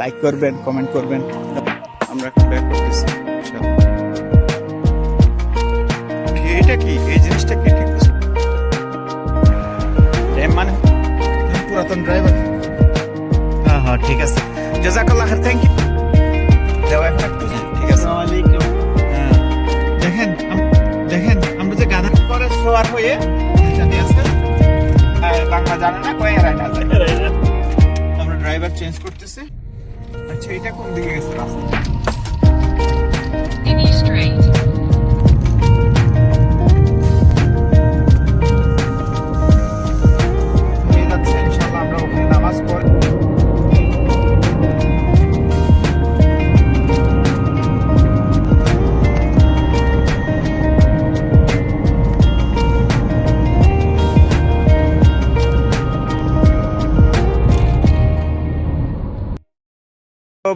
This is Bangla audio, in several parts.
লাইক করবেন, কমেন্ট করবেন। আমরা এখন ব্যাক করতেছি। এটা কি, এই জিনিসটা কি ঠিক আছে? মানে তুমি পুরাতন ড্রাইভার? হ্যাঁ হ্যাঁ, ঠিক আছে, জাযাকাল্লাহ খাইর, থ্যাংক ইউ। দেওয়া এখন একটু, ঠিক আছে। হ্যাঁ, দেখেন দেখেন আমরা যে গাধা করে সোয়ার হয়ে জানি আছে বাংলা জানে না, কয়ে রাইনা আমরা ড্রাইভার চেঞ্জ করতেছি। আচ্ছা, এটা কোন দিকে গেছে রাস্তা? হয়ে যাচ্ছে ইনশাআল্লাহ। আমরা ওখানে নামাজ পড়ে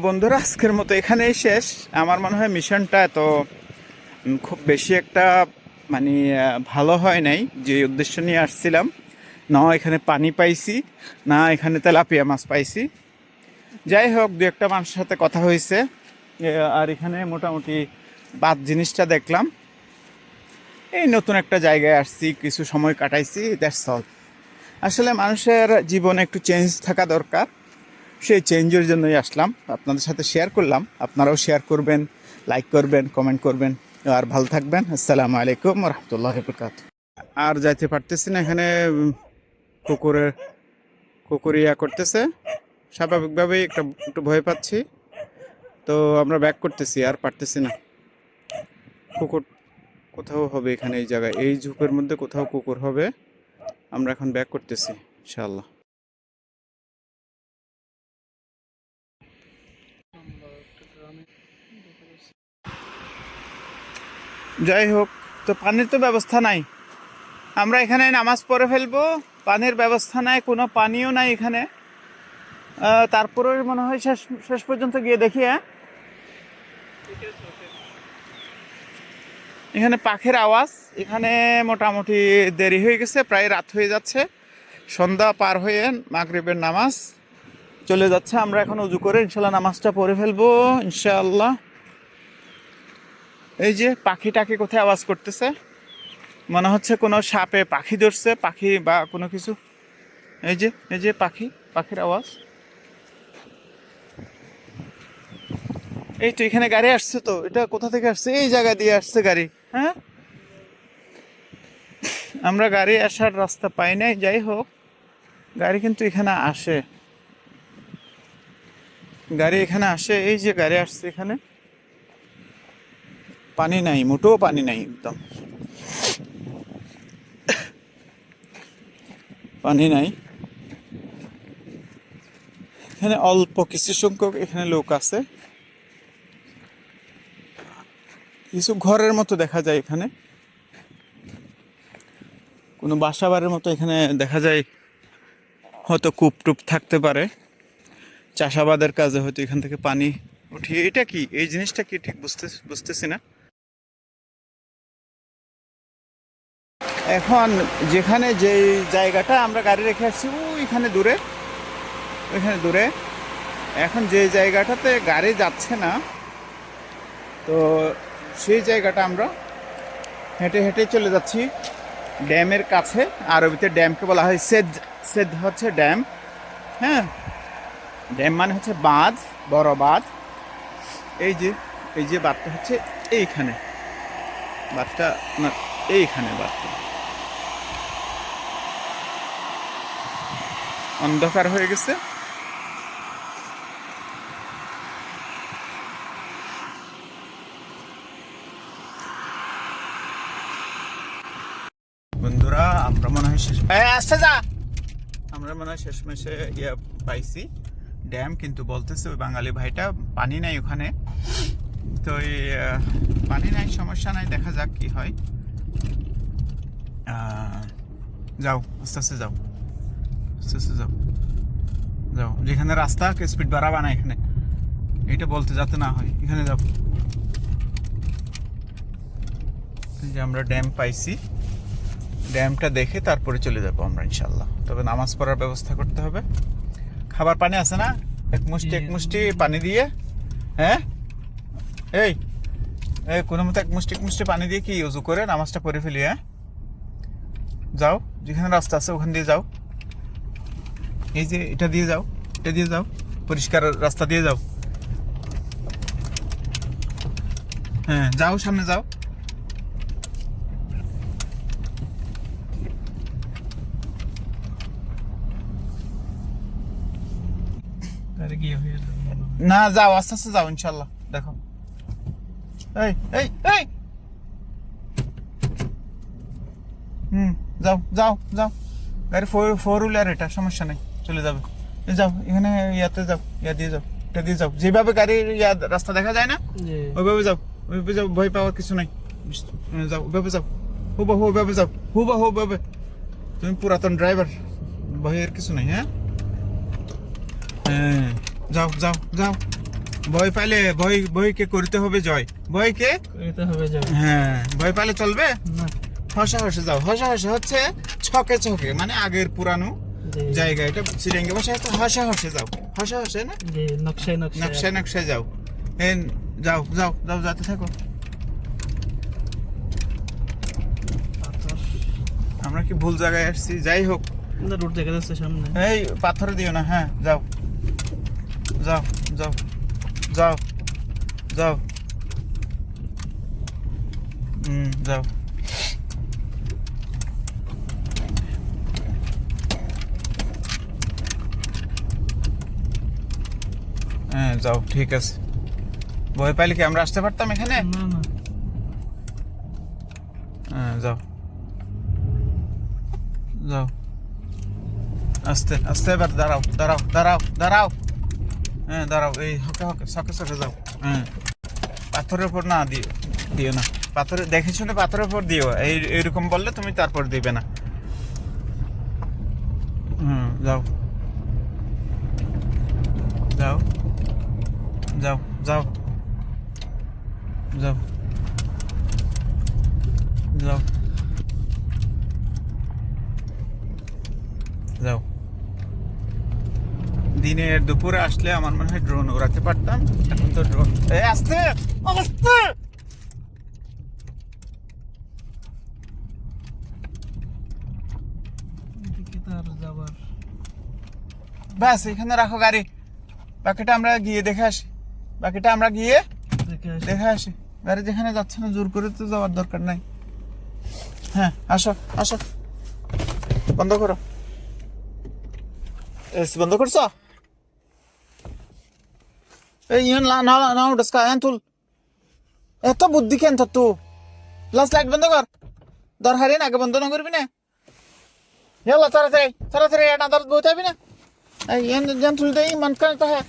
বন্ধুরা, আজকের মতো এখানেই শেষ। আমার মনে হয় মিশনটা তো খুব বেশি একটা মানে ভালো হয় নাই। যে উদ্দেশ্য নিয়ে আসছিলাম, না এখানে পানি পাইছি, না এখানে তেলাপিয়া মাছ পাইছি। যাই হোক, দু একটা মানুষের সাথে কথা হয়েছে, আর এখানে মোটামুটি বাদ জিনিসটা দেখলাম। এই নতুন একটা জায়গায় আসছি, কিছু সময় কাটাইছি, দ্যাটস অল। আসলে মানুষের জীবনে একটু চেঞ্জ থাকা দরকার, সেই চেঞ্জের জন্যই আসলাম, আপনাদের সাথে শেয়ার করলাম। আপনারাও শেয়ার করবেন, লাইক করবেন, কমেন্ট করবেন, আর ভালো থাকবেন। আসসালামু আলাইকুম ওয়া রাহমাতুল্লাহি ওয়া বারাকাতুহু। আর যাইতে পারতেছি না, এখানে কুকুরিয়া করতেছে। স্বাভাবিকভাবেই একটু ভয় পাচ্ছি, তো আমরা ব্যাক করতেছি, আর পারতেছি না। কুকুর কোথাও হবে এখানে, এই জায়গায়, এই ঝোপের মধ্যে কোথাও কুকুর হবে। আমরা এখন ব্যাক করতেছি ইনশাআল্লাহ। যাই হোক, তো পানির তো ব্যবস্থা নাই, আমরা এখানে নামাজ পড়ে ফেলবো। পানির ব্যবস্থা নাই, কোনো পানিও নাই এখানে। তারপরে মনে হয় শেষ শেষ পর্যন্ত গিয়ে দেখি। এখানে পাখির আওয়াজ, এখানে মোটামুটি দেরি হয়ে গেছে, প্রায় রাত হয়ে যাচ্ছে, সন্ধ্যা পার হয়ে মাগরিবের নামাজ চলে যাচ্ছে। আমরা এখন উজু করে ইনশাল্লাহ নামাজটা পড়ে ফেলবো ইনশাআল্লাহ। এই যে পাখিটাকে কোথায় আওয়াজ করতেছে, মনে হচ্ছে কোনো সাপে পাখি ধরছে, পাখি বা কোনো কিছু। এই যে পাখির আওয়াজ। এই তো এখানে গাড়ি আসছে, তো এটা কোথা থেকে আসছে? এই জায়গা দিয়ে আসছে গাড়ি। হ্যাঁ, আমরা গাড়ি আসার রাস্তা পাই নাই। যাই হোক, গাড়ি কিন্তু এখানে আসে, গাড়ি এখানে আসে। এই যে গাড়ি আসছে এখানে, পানি নাই, মোটেও পানি নাই, একদম পানি নাই। এখানে অল্প কিছু সংখ্যক এখানে লোক আছে, কিছু ঘরের মতো দেখা যায় এখানে, কোনো বাসা বাড়ির মতো এখানে দেখা যায়। হয়তো কূপ টুপ থাকতে পারে, চাষাবাদের কাজে হয়তো এখান থেকে পানি উঠিয়ে। এটা কি, এই জিনিসটা কি ঠিক বুঝতেছি না। এখন যেখানে যে জায়গাটা আমরা গাড়ি রেখে আসছি, ওইখানে দূরে এখন যে জায়গাটাতে গাড়ি যাচ্ছে না, তো সেই জায়গাটা আমরা হেঁটে হেঁটে চলে যাচ্ছি ড্যামের কাছে। আরবিতে ড্যামকে বলা হয় সেদ। সেদ হচ্ছে ড্যাম। হ্যাঁ, ড্যাম মানে হচ্ছে বাঁধ, বড় বাঁধ। এই যে বাঁধটা হচ্ছে এইখানে, বাঁধটা না, এইখানে বাঁধটা। অন্ধকার হয়ে গেছে। বন্ধুরা, আমরা মনে হয় শেষমেশে পাইছি ড্যাম, কিন্তু বলতেছে ওই বাঙালি ভাইটা পানি নাই ওখানে। তো এই পানি নাই, সমস্যা নাই, দেখা যাক কি হয়। যাও আস্তে আস্তে যাও, আস্তে আস্তে যাও, যেখানে রাস্তা স্পিড বাড়াবা না এখানে, এইটা বলতে যাতে না হয়, এখানে যাও। যে আমরা ড্যাম পাইছি, ড্যামটা দেখে তারপরে চলে যাবো আমরা ইনশাল্লাহ। তবে নামাজ পড়ার ব্যবস্থা করতে হবে। খাবার পানি আছে না? এক মুষ্টি পানি দিয়ে, হ্যাঁ এই এই কোনো মতো এক মুষ্টি পানি দিয়ে কি উজু করে নামাজটা পড়ে ফেলি। হ্যাঁ যাও, যেখানে রাস্তা আছে ওখান দিয়ে যাও, এই যে এটা দিয়ে যাও, এটা দিয়ে যাও, পরিষ্কার রাস্তা দিয়ে যাও। হ্যাঁ যাও, সামনে যাও। না যাও, আস্তে আস্তে যাও, ইনশাল্লাহ। দেখো এই এই এই যাও যাও যাও, গাড়ি ফোর হুইলার, এটা সমস্যা নেই, চলে যাবে। যাও এখানে ইয়াতে যাও, ইয়া দিয়ে যাও, এটা দিয়ে যাও, যেভাবে গাড়ির রাস্তা দেখা যায় না ওইভাবে যাও, ওইভাবে যাও, ভয় পাওয়ার কিছু নাই। যাও ওইভাবে যাও, হুবাহু ওইভাবে যাও, হুবাহু ওইভাবে। তুমি পুরাতন ড্রাইভার, ভয়ের কিছু নাই। হ্যাঁ হ্যাঁ যাও যাও যাও, ভয় পাইলে ভয়কে করতে হবে জয়, ভয়কে করতে হবে জয়। হ্যাঁ ভয় পাইলে চলবে না, হসা হসে যাও। হসা হসে হচ্ছে ছকে ছকে, মানে আগের পুরানো জায়গা, এটা সিরিঙ্গে ভাষা হচ্ছে হসা হসে যাও, হসা হসে না, নকশায় নকশায় নকশায় যাও। যাও যাও যাও, যাতে থাকো। আমরা কি ভুল জায়গায় আসছি? যাই হোক, রোড দেখা যাচ্ছে সামনে, এই পাথর দিও না। হ্যাঁ যাও যাও যাও যাও যাও, যাও। হ্যাঁ যাও, ঠিক আছে। ভয় পাইলে কি আমরা আসতে পারতাম এখানে? হ্যাঁ যাও যাও, আস্তে আস্তে, এবার দাঁড়াও দাঁড়াও দাঁড়াও দাঁড়াও। হ্যাঁ দাঁড়াও, এই হকে হকে সকে সকে যাও। হ্যাঁ পাথরের উপর না দিও না, পাথরে দেখে শুনে পাথরের উপর দিও, এইরকম বললে তুমি তারপর দিবে না। যাও যাও যাও যাও যাও যাও যাও। দিনের দুপুরে আসলে আমার মনে হয় ড্রোন উড়াতে পারতাম, এখন তো ড্রোন আসতে আসতে। ব্যাস এখানে রাখো গাড়ি, বাকিটা আমরা গিয়ে দেখে আসি, বাকিটা আমরা গিয়ে দেখে আসি। গাড়ি যেখানে যাচ্ছে না, জোর করে তো যাওয়ার দরকার নাই। হ্যাঁ আসো আসো, বন্ধ করো, এসি বন্ধ করছো? এই না উঠা তুল, এত বুদ্ধি কেন তোর? তুই লাস্ট লাইট বন্ধ কর, দরকারি না, আগে বন্ধ না করবি না? হেলা তাড়াতাড়ি তাড়াতাড়ি, এটা দরদ বইতে হবে না, এই তুলতে মন করতে হয়।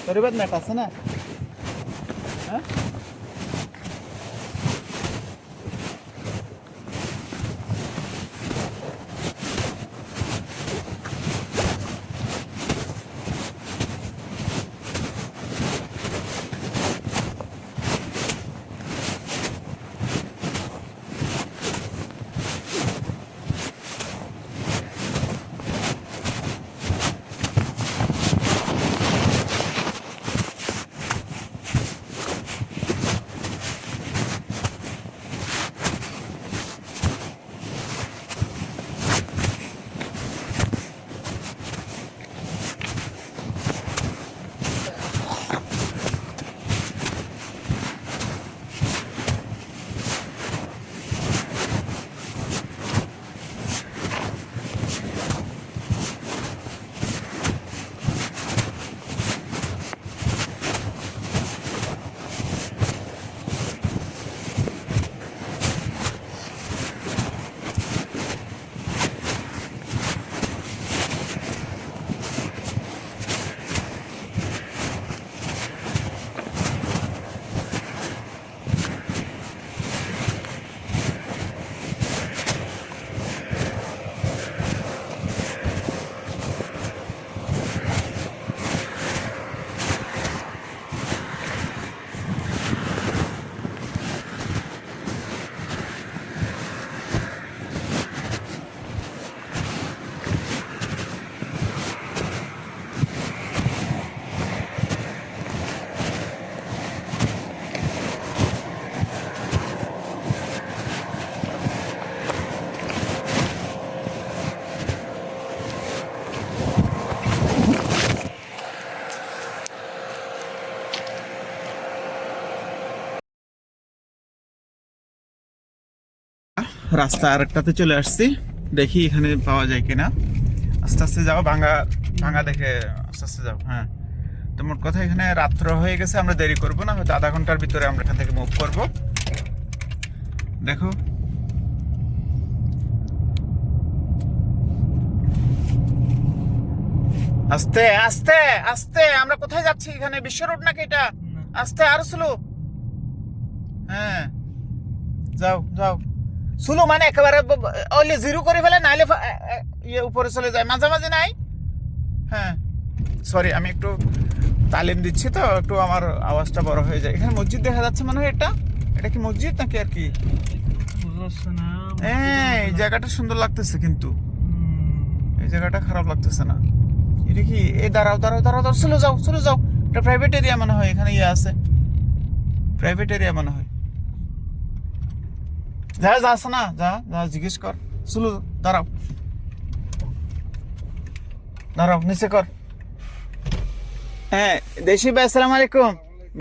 তোর এবার নেট আছে না? হ্যাঁ রাস্তা আরেকটাতে চলে আসছি, দেখি এখানে পাওয়া যায় কিনা। আস্তে আস্তে যাও, ভাঙা ভাঙা দেখে আস্তে আস্তে যাও। হ্যাঁ, তো মোট কথা এখানে রাত্র হয়ে গেছে, আমরা দেরি করবো না, হয়তো আধা ঘন্টার ভিতরে আমরা এখান থেকে মুভ করব। দেখো আস্তে আস্তে আস্তে, আমরা কোথায় যাচ্ছি? এখানে বিশ্ব রোড নাকি এটা? আস্তে, আর স্লো। হ্যাঁ, যাও যাও, স্লো মানে একেবারে ওইলে জিরো করে ফেলে, নাইলে ইয়ে উপরে চলে যায়, মাঝামাঝি নাই। হ্যাঁ, সরি, আমি একটু তালিম দিচ্ছি তো, একটু আমার আওয়াজটা বড় হয়ে যায়। এখানে মসজিদ দেখা যাচ্ছে মনে হয়, এটা এটা কি মসজিদ নাকি আর কি? এই জায়গাটা সুন্দর লাগতেছে, কিন্তু এই জায়গাটা খারাপ লাগতেছে না। এটা কি? এই দাঁড়াও দাঁড়াও দাঁড়াও দাঁড়াও, চলে যাও চলে যাও, এটা প্রাইভেট এরিয়া মনে হয়, এখানে ইয়ে আছে, প্রাইভেট এরিয়া মনে হয়। যা যা আছে না, যা যা জিজ্ঞেস কর। চলো, দাঁড়াও দাঁড়াও, নিচে কর। হ্যাঁ, দেশি ভাই, আসসালামু আলাইকুম,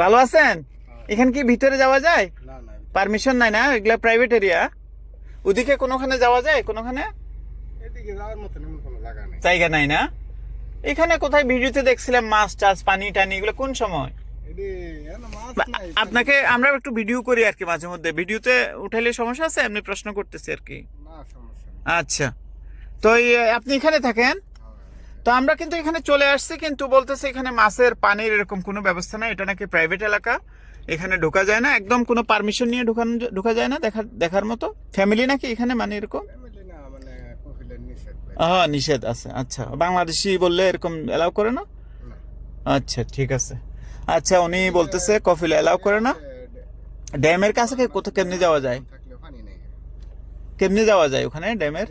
ভালো আছেন? এখানে কি ভিতরে যাওয়া যায়? পারমিশন নাই না, এগুলা প্রাইভেট এরিয়া। ওদিকে কোনোখানে যাওয়া যায়? কোনোখানে জায়গা নাই না? এখানে কোথায় ভিডিওতে দেখছিলাম মাছ টাছ, পানি টানি, এগুলো কোন সময়? আপনাকে আমরা একটু ভিডিও করি আর কি, মাঝে মধ্যে ভিডিওতে উঠাইলে সমস্যা আছে? এমনি প্রশ্ন করতেছি আর কি। আচ্ছা, তো আপনি এখানে থাকেন? তো আমরা কিন্তু এখানে চলে আসছি, কিন্তু বলতেছে এখানে মাছের পানির এরকম কোনো ব্যবস্থা নাই, এটা নাকি প্রাইভেট এলাকা, এখানে ঢোকা যায় না, একদম কোনো পারমিশন নিয়ে ঢোকা যায় না দেখার মতো। ফ্যামিলি নাকি এখানে, মানে এরকম? হ্যাঁ, নিষেধ আছে। আচ্ছা, বাংলাদেশি বললে এরকম এলাও করে না? আচ্ছা, ঠিক আছে। আচ্ছা, উনি বলতেছে কফিল এলাও করে না। ড্যামের কাছে কোথাও কেমনি যাওয়া যায়? কেমনি যাওয়া যায় ওখানে ড্যামের?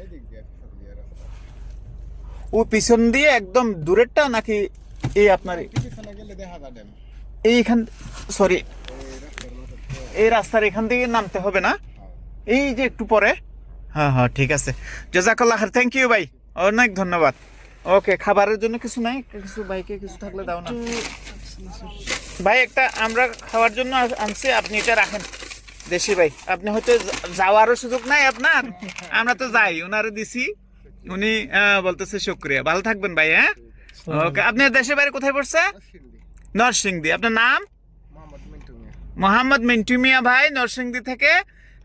ও পিছন দিয়ে একদম দূরেরটা নাকি? এই আপনার এইখান, সরি, এই রাস্তার এখান থেকে নামতে হবে না? এই যে একটু পরে। হ্যাঁ হ্যাঁ, ঠিক আছে, জাযাকাল্লাহ খাইর, থ্যাংক ইউ ভাই, অনেক ধন্যবাদ। ওকে, খাবারের জন্য কিছু নাই? কিছু বাইকে কিছু থাকলে দাও না ভাই, একটা আমরা খাওয়ার জন্য আনছি, আপনি এটা রাখেন। দেশি ভাই, আপনি হয়তো যাওয়ারও সুযোগ নাই আপনার, আমরা তো যাই, ওনারে দিছি, উনি বলতেছে শুকরিয়া, ভালো থাকবেন ভাই। হ্যাঁ, ওকে। আপনার দেশের বাইরে কোথায় পড়ছে? নরসিংদী। আপনার নাম? মোহাম্মদ মিন্টু মিয়া ভাই, নরসিংদী থেকে।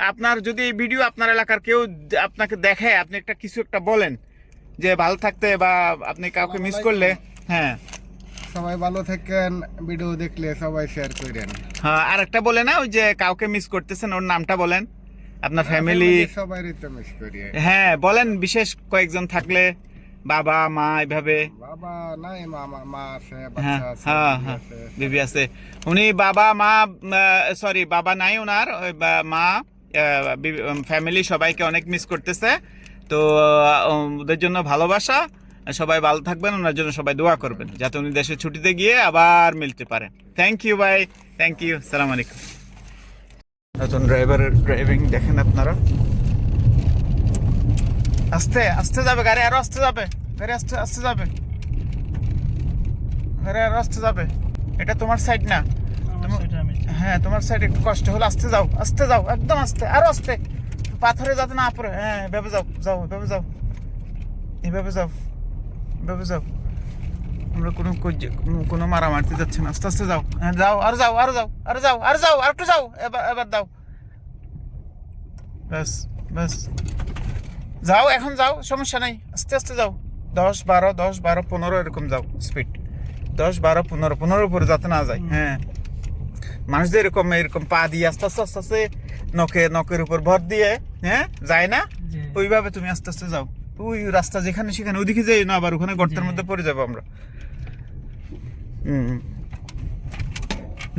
আপনার যদি এই ভিডিও আপনার এলাকার কেউ আপনাকে দেখে, আপনি একটা কিছু একটা বলেন যে ভালো থাকতে, বা আপনি কাউকে মিস করলে। হ্যাঁ, সবাই ভালো থাকেন, ভিডিও দেখলে সবাই শেয়ার করেন। হ্যাঁ, আর একটা বলে না, ওই যে কাউকে মিস করতেছেন, ওর নামটা বলেন, আপনার ফ্যামিলি। সবাইরই তো মিস করি। হ্যাঁ, বলেন, বিশেষ কয়েকজন থাকলে, বাবা মা, এইভাবে। বাবা নাই, মা আছে, হ্যাঁ বাচ্চা আছে, হ্যাঁ হ্যাঁ, বিবি আছে। উনি বাবা মা, সরি, বাবা নাই ওনার, ওই মা, ফ্যামিলি সবাইকে অনেক মিস করতেছে। তো ওদের জন্য ভালোবাসা, সবাই ভালো থাকবেন, ওনার জন্য সবাই দোয়া করবেন, যাতে উনি দেশে ছুটিতে গিয়ে আবার মিলতে পারেন। থ্যাংক ইউ ভাই, থ্যাংক ইউ, সালাম আলাইকুম। নতুন ড্রাইভারের ড্রাইভিং দেখেন আপনারা। আস্তে আস্তে যাবে গাড়ি, আরো আস্তে যাবে গাড়ি, আস্তে আস্তে যাবে গাড়ি, আরো আস্তে যাবে। এটা তোমার সাইড না? হ্যাঁ, তোমার সাইড একটু কষ্ট হলো, আস্তে যাও আস্তে যাও, একদম আস্তে, আরো আস্তে, পাথরে যাতে না পড়ে। হ্যাঁ, এভাবে যাও যাও, এভাবে যাও, এভাবে যাও, এভাবে যাও। আমরা কোনো মারামারিতে যাচ্ছে না, আস্তে আস্তে যাও। হ্যাঁ, যাও, আরো যাও, আরো যাও, আরো যাও, আরো যাও, আর একটু যাও, এবার এবার দাও, ব্যাস ব্যাস, যাও, এখন যাও, সমস্যা নাই, আস্তে আস্তে যাও। 10 12 10 12 15 এরকম যাও স্পিড, 10 12 15 15 উপরে যাতে না যায়। হ্যাঁ, মানুষদের এরকম এরকম পা দিয়ে আস্তে আস্তে আস্তে আস্তে নখের উপর ভর দিয়ে, হ্যাঁ, যায় না, ওইভাবে তুমি আস্তে আস্তে যাও। ওই রাস্তা যেখানে সেখানে ওদিকে যাই না, আবার ওখানে গর্তের মধ্যে পড়ে যাবো আমরা।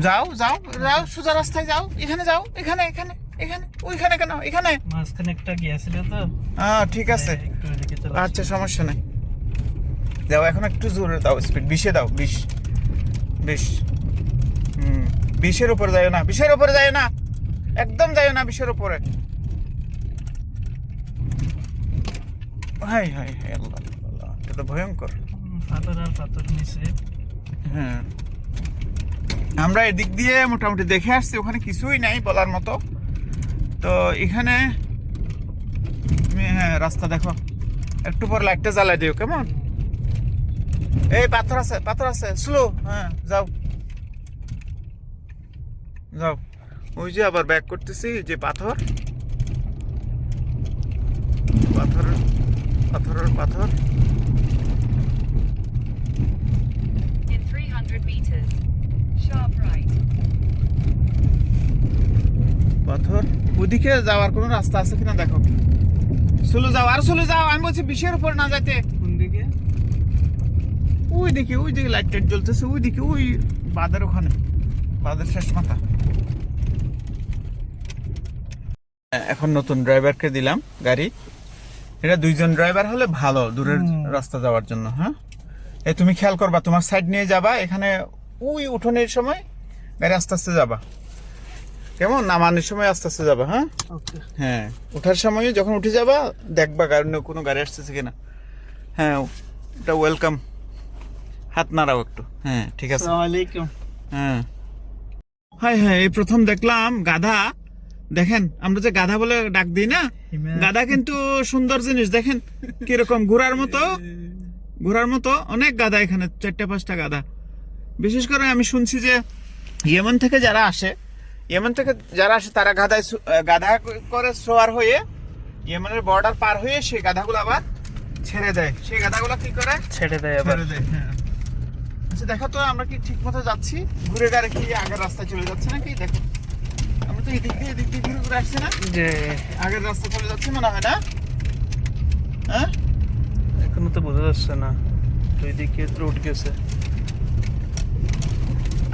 যাও যাও যাও, সোজা রাস্তায় যাও, এখানে যাও, এখানে এখানে এখানে, ওইখানে কেন, এখানে মাঝখানে একটা গিয়েছিল তো। হ্যাঁ, ঠিক আছে, আচ্ছা, সমস্যা নেই, যাও, এখন একটু জোরে দাও, স্পিড 20-এ দাও, 20 20। 20-এর উপরে যাও না, 20-এর উপরে যাও না, একদম যাও না 20-এর উপরে। হাই হাই হাই, আল্লাহ আল্লাহ, এটা তো ভয়ঙ্কর। পাথর আর পাথর নিচে। হ্যাঁ, আমরা এদিক দিয়ে মোটামুটি দেখে আসছি, ওখানে কিছুই নাই বলার মতো। তো এখানে তুমি হ্যাঁ রাস্তা দেখো, একটু পর লাইটটা জ্বালাই দিও কেমন। এই পাথর আছে স্লো, হ্যাঁ যাও যাও। ওই যে আবার ব্যাক করতেছি, যে পাথর পাথর। In 300 meters, sharp right. পাথর ওদিকে যাওয়ার কোনো রাস্তা আছে কিনা দেখো। স্লো যাও, আর স্লো যাও, আমি বলছি বিষের উপর না যাইতে। কোন দিকে? ওই দিকে লাইট টাইট জ্বলতেছে, ওই দিকে ওই বাঁধের ওখানে, বাঁধের শেষ মাথা। এখন নতুন ড্রাইভারকে দিলাম গাড়ি। এটা 2 জন ড্রাইভার হলে ভালো দূরের রাস্তা যাওয়ার জন্য। হ্যাঁ এই তুমি খেয়াল করবা, তোমার সাইড নিয়ে যাবা, এখানে ওই উঠোনের সময় গাড়ি আস্তে আস্তে যাবা কেমন, নামানোর সময় আস্তে আস্তে যাবা। হ্যাঁ ওকে। হ্যাঁ ওঠার সময় যখন উঠে যাবা দেখবা কোনো গাড়ি আসতেছে কিনা। হ্যাঁ ওটা ওয়েলকাম, হাত নাড়াও একটু। হ্যাঁ ঠিক আছে। আসসালামু আলাইকুম। হ্যাঁ হ্যাঁ এই প্রথম দেখলাম গাধা। দেখেন আমরা যে গাধা বলে ডাক দিই না, গাধা কিন্তু সুন্দর জিনিস। দেখেন কিরকম ঘোড়ার মতো অনেক গাধা এখানে, 4-5টা গাধা। বিশেষ করে আমি শুনছি যে ইয়েমেন থেকে যারা আসে তারা গাধা করে সোয়ার হয়ে ইয়েমেনের বর্ডার পার হয়ে সেই গাধাগুলো আবার ছেড়ে দেয়। সেই গাধাগুলো কি করে ছেড়ে দেয় আবার। হ্যাঁ আচ্ছা দেখো তো আমরা কি ঠিক মতো যাচ্ছি, ঘুরে গাড়ি কি আগের রাস্তায় চলে যাচ্ছে নাকি। দেখো আমরা তো এদিক দিয়ে ঘুরে আসছি না, যে আগের রাস্তা চলে যাচ্ছে মনে হয় না। হ্যাঁ এখনো তো বোঝা যাচ্ছে না, দুই দিকে রোড গেছে।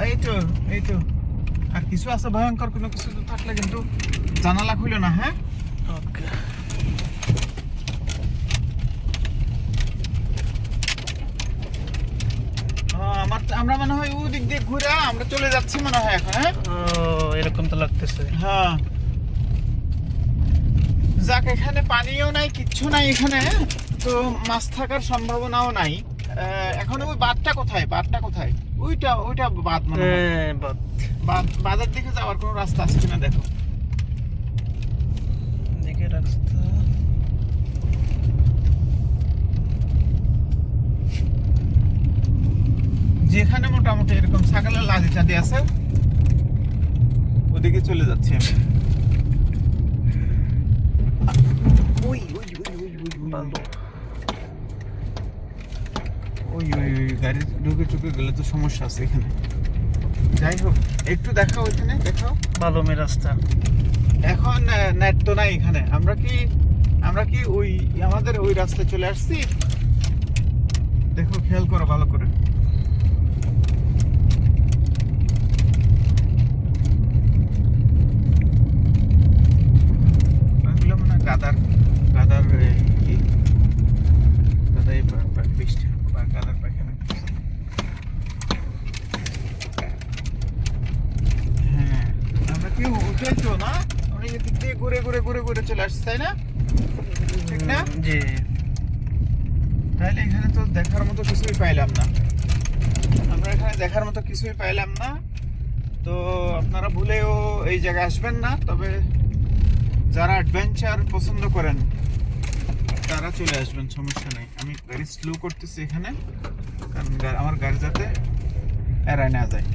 এই তো আর কিছু আছে ভয়ঙ্কর কোনো কিছু তো থাকলে কিন্তু জানালা খুলো না। হ্যাঁ ওকে। আমরা মনে হয় ওই দিক দিয়ে ঘুরে আমরা চলে যাচ্ছি মনে হয় এখন। হ্যাঁ ও এরকম তো লাগতেছে। হ্যাঁ যাক, এখানে পানিও নাই, কিচ্ছু নাই এখানে, তো মাছ থাকার সম্ভাবনাও নাই। এখন ওই বাঁধটা কোথায়? ওইটা বাঁধ মনে হয়। হ্যাঁ বাঁধের দিকে যাওয়ার কোনো রাস্তা আছে কিনা দেখো। দিকে রাস্তা। যেখানে মোটামুটি এরকম ছাগলের লাদি টাদি আছে ওদিকে চলে যাচ্ছি আমি। ভালো। ওই গাড়ি ঢুকে গেলে তো সমস্যা আছে এখানে। যাই হোক একটু দেখাও, ওইখানে দেখাও ভালো মে রাস্তা। এখন নেট তো নাই এখানে। আমরা কি ওই আমাদের ওই রাস্তায় চলে আসছি। দেখো খেয়াল করো ভালো করে। ওইগুলো মানে গাদার পায়খানা। হ্যাঁ আমরা কি উঠেছো না, অনেক দিক দিয়ে ঘুরে চলে আসছি তাই না, ঠিক না? জি। তাহলে এখানে তো দেখার মতো কিছুই পাইলাম না। তো আপনারা ভুলেও এই জায়গায় আসবেন না, তবে যারা অ্যাডভেঞ্চার পছন্দ করেন তারা চলে আসবেন, সমস্যা নেই। আমি গাড়ি স্লো করতেছি এখানে, কারণ আমার গাড়ি যাতে এড়ায় না যায়।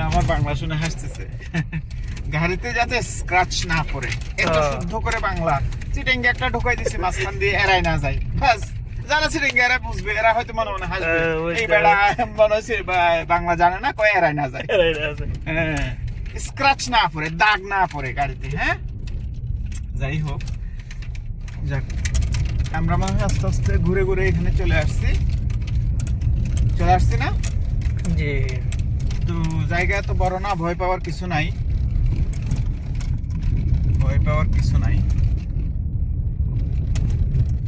আমার বাংলা শুনে হাসতেছে। গাড়িতে যাতে স্ক্র্যাচ না পড়ে, এত শুদ্ধ করে বাংলা। চিটেঙ্গে একটা ঢোকাই দিছি মাঝখান দিয়ে, এড়ায় না যায়। বাস যারা চিটেঙ্গে এরা বুঝবে, এরা হয়তো মনে মনে হাসবে, এই বেড়া মনে হচ্ছে বাংলা জানে না, কয় এড়ায় না যায়। হ্যাঁ স্ক্র্যাচ না পড়ে, দাগ না পড়ে গাড়িতে। হ্যাঁ যাই হোক, যাক আমরা মনে হয় আস্তে আস্তে ঘুরে এখানে চলে আসছি না। জি। তো জায়গা তো বড় না, ভয় পাওয়ার কিছু নাই।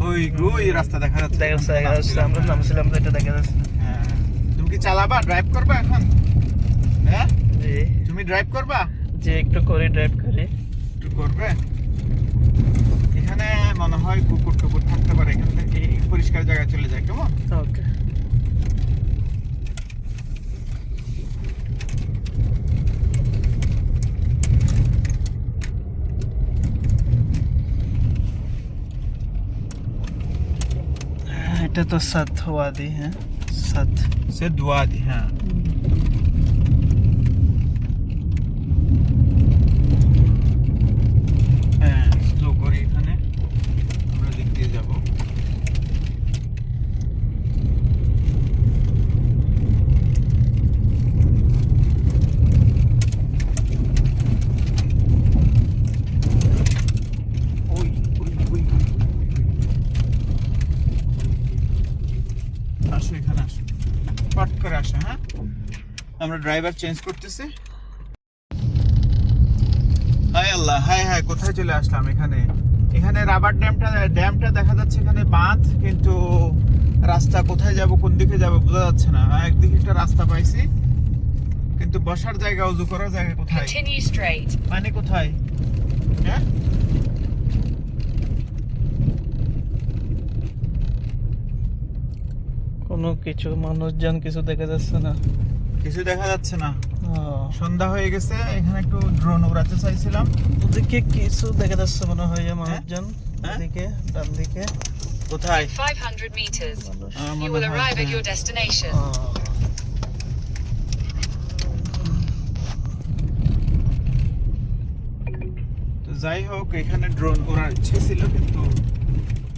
ওই রাস্তা দেখা যাচ্ছে। আমরা নামছিলাম তো, এটা দেখা যাচ্ছে। হ্যাঁ তুমি কি চালাবা, ড্রাইভ করবা এখন? হ্যাঁ জি। তুমি ড্রাইভ করবা? যে একটু ড্রাইভ করি। একটু করবে। এখানে মনে হয় কুকুর টুকুর থাকতে পারে, এখান থেকে পরিষ্কার জায়গায় চলে যায় কেমন। ওকে। এটা তো সাত ওয়াদি, হ্যাঁ সাত। সে দুয়াদি, হ্যাঁ। হ্যাঁ, স্লো করি এখানে, আমরা দিক দিয়ে যাবো। ওই ওই ওই আসো, এখানে আসো, পট করে আসো। হ্যাঁ, আমরা ড্রাইভার চেঞ্জ করতেছি। হায় আল্লাহ, হায় হায়, কোথায় চলে আসলাম? এখানে রাবার ড্যামটা দেখা যাচ্ছে, এখানে বাঁধ, কিন্তু রাস্তা কোথায় যাব, কোন দিকে যাব বোঝা যাচ্ছে না। একদিকে একটা রাস্তা পাইছি, কিন্তু বসার জায়গা, উজু করার জায়গা কোথায়? Continue straight. মানে কোথায়? হ্যাঁ, কোনো কিছু মানুষজন কিছু দেখা যাচ্ছে না। কিছু দেখা যাচ্ছে না, ও, সন্ধ্যা হয়ে গেছে। এখানে একটু ড্রোন উড়াতে চাইছিলাম। ওদিকে কিছু দেখা যাচ্ছে মনে হয় যে মানুষজন। হ্যাঁ? ওদিকে ডান দিকে কোথায়? 500 meters. মানুষ। You will arrive at your destination. ও, তো যাই হোক, এখানে ড্রোন ওড়ার ইচ্ছে ছিল, কিন্তু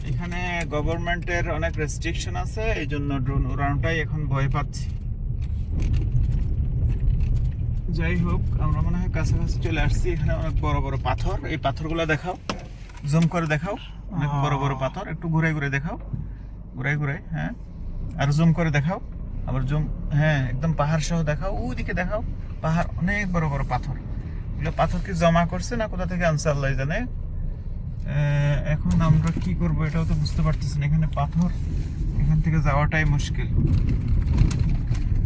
এখানে গভর্নমেন্টের অনেক রেস্ট্রিকশন আছে, এই জন্য ড্রোন ওড়ানোটাই এখন ভয় পাচ্ছি। যাই হোক, আমরা মনে হয় কাছাকাছি চলে আসছি। এখানে অনেক বড় বড় পাথর, এই পাথরগুলো দেখাও, জুম করে দেখাও। অনেক বড় বড় পাথর, একটু ঘুরে ঘুরে দেখাও, ঘুরে ঘুরে। হ্যাঁ, আর জুম করে দেখাও, আবার জুম। হ্যাঁ, একদম পাহাড় সহ দেখাও, ওইদিকে দেখাও, পাহাড়, অনেক বড় বড় পাথর। এগুলো পাথর কি জমা করছে না কোথা থেকে আনছে আল্লাহ জানে। এখন আমরা কি করব এটাও তো বুঝতে পারতেছি না। এখানে পাথর, এখান থেকে যাওয়াটাই মুশকিল।